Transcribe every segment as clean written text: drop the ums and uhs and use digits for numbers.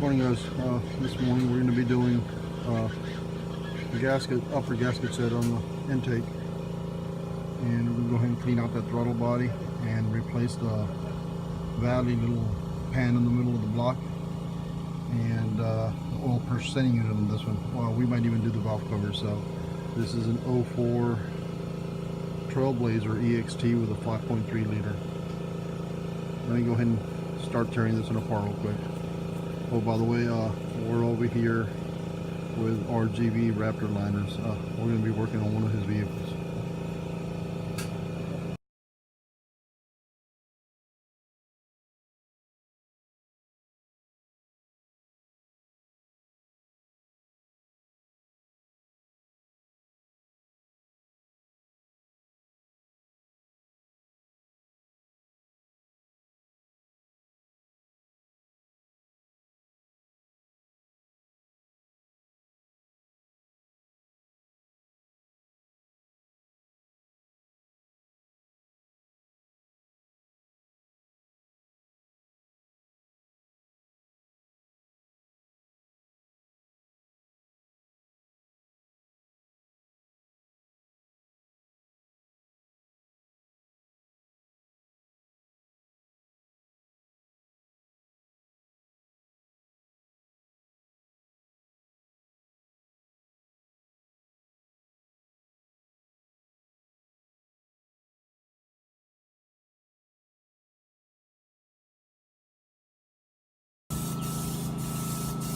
Morning guys, this morning we're going to be doing the upper gasket set on the intake, and we're going to go ahead and clean out that throttle body and replace the valley little pan in the middle of the block and the oil percenting unit on this one. Well, we might even do the valve cover. So this is an 04 Trailblazer EXT with a 5.3 liter. Let me go ahead and start tearing this one apart real quick. Oh, by the way, we're over here with RGV Raptor liners. We're going to be working on one of his vehicles.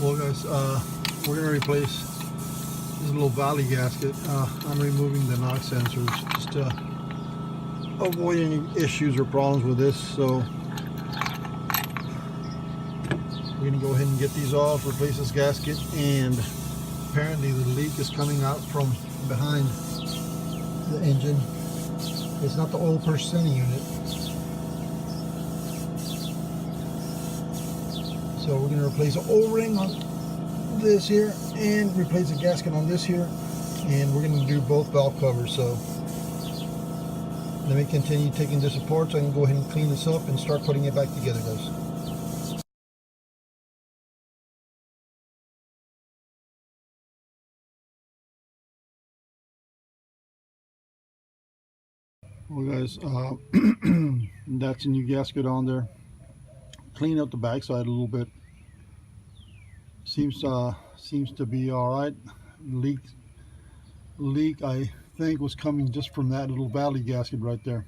Well guys, we're going to replace this little valley gasket. I'm removing the knock sensors just to avoid any issues or problems with this. So we're going to go ahead and get these off, replace this gasket, and apparently the leak is coming out from behind the engine. It's not the oil percenting unit. So we're going to replace an O-ring on this here and replace a gasket on this here, and we're going to do both valve covers. So let me continue taking this apart so I can go ahead and clean this up and start putting it back together, guys. Well guys, that's a new gasket on there. Clean up the backside a little bit. Seems to be all right. Leak I think was coming just from that little valley gasket right there.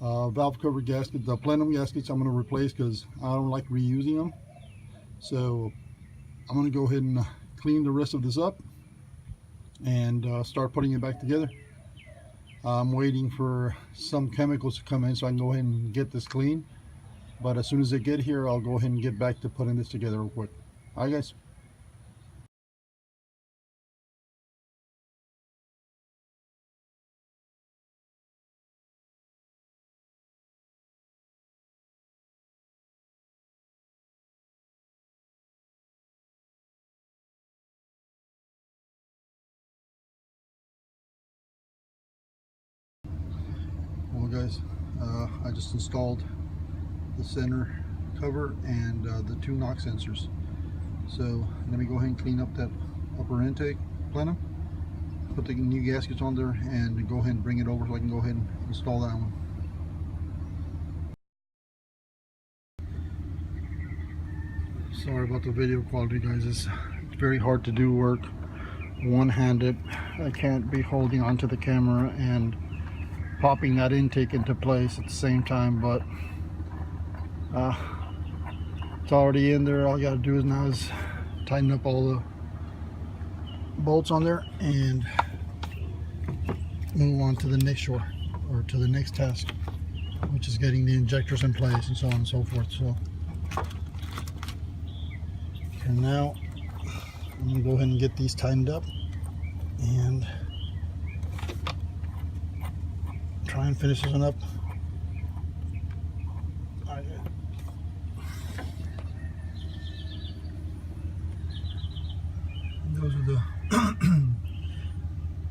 Valve cover gasket, the plenum gaskets I'm going to replace because I don't like reusing them. So I'm going to go ahead and clean the rest of this up and start putting it back together. I'm waiting for some chemicals to come in so I can go ahead and get this clean. But as soon as they get here, I'll go ahead and get back to putting this together real quick. Alright guys. Well guys, I just installed the center cover and the two knock sensors. So let me go ahead and clean up that upper intake plenum, put the new gaskets on there, and go ahead and bring it over so I can go ahead and install that one. Sorry about the video quality guys, it's very hard to do work one-handed. I can't be holding onto the camera and popping that intake into place at the same time, but it's already in there. All I gotta do is now is tighten up all the bolts on there and move on to the next shore, or to the next task, which is getting the injectors in place and so on and so forth. So for now I'm gonna go ahead and get these tightened up and try and finish this one up. Those are the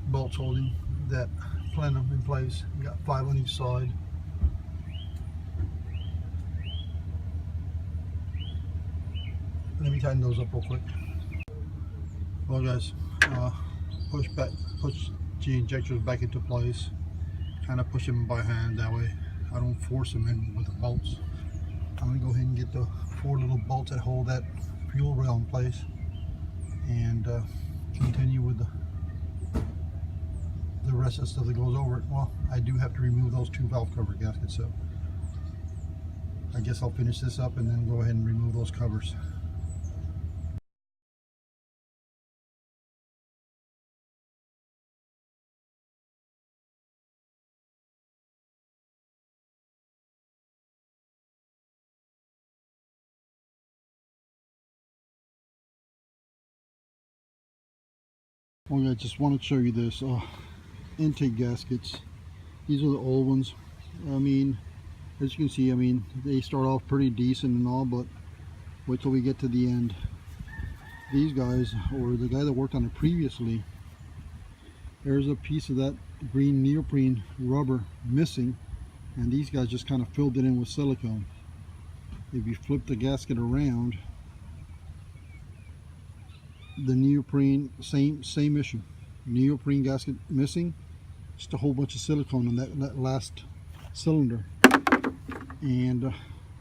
bolts holding that plenum in place. You got 5 on each side. let me tighten those up real quick. Well guys, push the injectors back into place. Kind of push them by hand, that way I don't force them in with the bolts. I'm going to go ahead and get the 4 little bolts that hold that fuel rail in place, and continue with the rest of the stuff that goes over it. Well, I do have to remove those 2 valve cover gaskets, so I guess I'll finish this up and then go ahead and remove those covers. Okay, I just want to show you this intake gaskets. These are the old ones. I mean, as you can see, I mean, they start off pretty decent and all, but wait till we get to the end. These guys, or the guy that worked on it previously, there's a piece of that green neoprene rubber missing, and these guys just kind of filled it in with silicone. If you flip the gasket around, the neoprene, same issue. Neoprene gasket missing, just a whole bunch of silicone in that last cylinder. And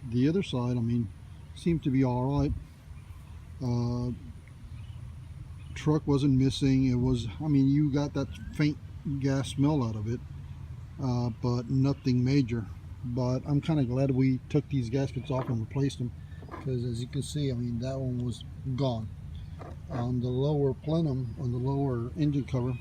the other side, I mean, seemed to be all right. Truck wasn't missing. It was, I mean, you got that faint gas smell out of it, but nothing major. But I'm kind of glad we took these gaskets off and replaced them, because as you can see, I mean, that one was gone. On the lower plenum, on the lower engine cover,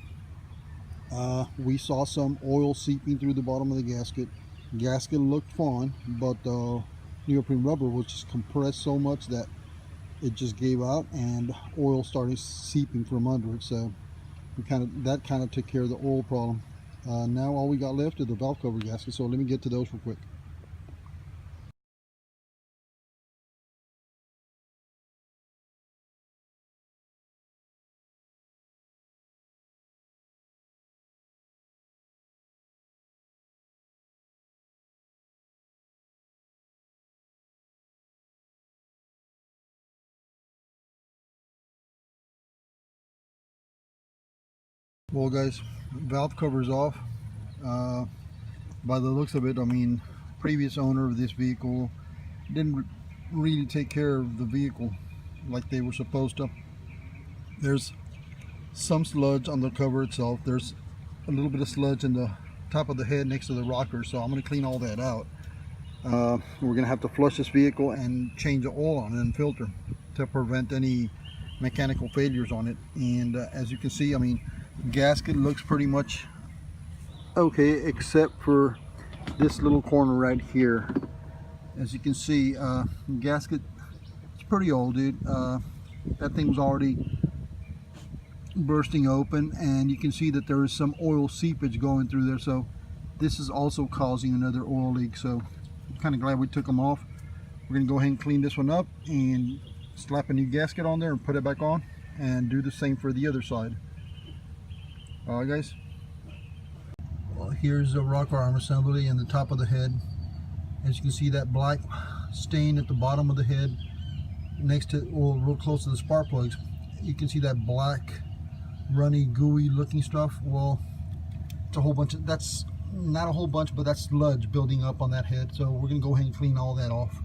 we saw some oil seeping through the bottom of the gasket. Gasket looked fine, but the neoprene rubber was just compressed so much that it just gave out and oil started seeping from under it. So that kind of took care of the oil problem. Now all we got left is the valve cover gasket, so let me get to those real quick. Well guys, valve cover's off. By the looks of it, I mean, previous owner of this vehicle didn't really take care of the vehicle like they were supposed to. There's some sludge on the cover itself. There's a little bit of sludge in the top of the head next to the rocker, so I'm going to clean all that out. We're going to have to flush this vehicle and change the oil on it and filter to prevent any mechanical failures on it. And as you can see, I mean, gasket looks pretty much okay, except for this little corner right here. As you can see, gasket, it's pretty old, dude. That thing was already bursting open, and you can see that there is some oil seepage going through there, so this is also causing another oil leak. So I'm kind of glad we took them off. We're going to go ahead and clean this one up and slap a new gasket on there and put it back on, and do the same for the other side. Alright guys, well, here's the rocker arm assembly and the top of the head. As you can see, that black stain at the bottom of the head next to, well, real close to the spark plugs, you can see that black runny gooey looking stuff. Well, it's a whole bunch of, that's not a whole bunch, but that's sludge building up on that head, so we're gonna go ahead and clean all that off.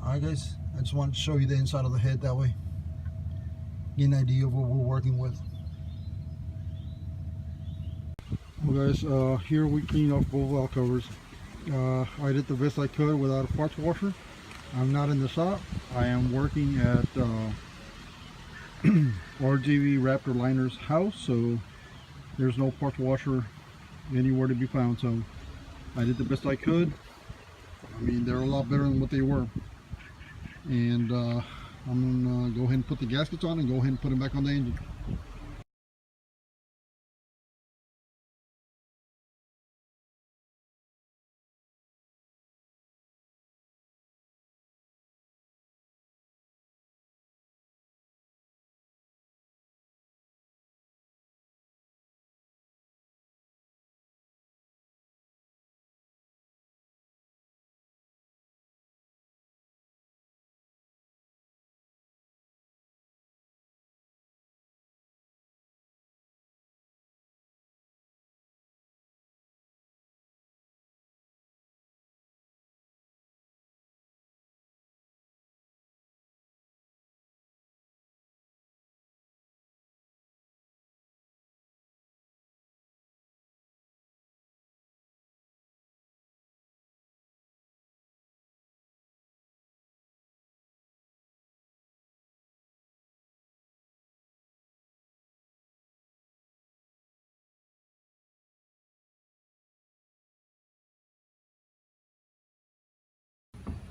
Alright guys, I just wanted to show you the inside of the head, that way get an idea of what we're working with. Well guys, here we clean off both valve covers. I did the best I could without a parts washer. I'm not in the shop. I am working at RGV Raptor Liner's house, so there's no parts washer anywhere to be found. So I did the best I could. I mean, they're a lot better than what they were. And I'm gonna go ahead and put the gaskets on and go ahead and put them back on the engine.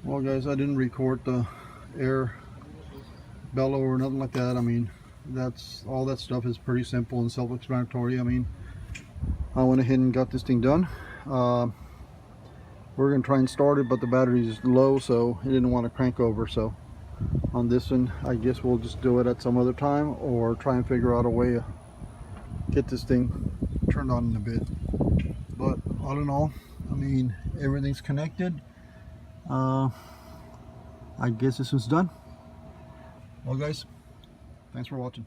Well guys, I didn't record the air bellow or nothing like that. I mean, that's all, that stuff is pretty simple and self-explanatory. I mean, I went ahead and got this thing done. We're gonna try and start it, but the battery is low, so it didn't want to crank over. So on this one, I guess we'll just do it at some other time, or try and figure out a way to get this thing turned on in a bit. But all in all, I mean, everything's connected. I guess this one's done. Well guys, thanks for watching.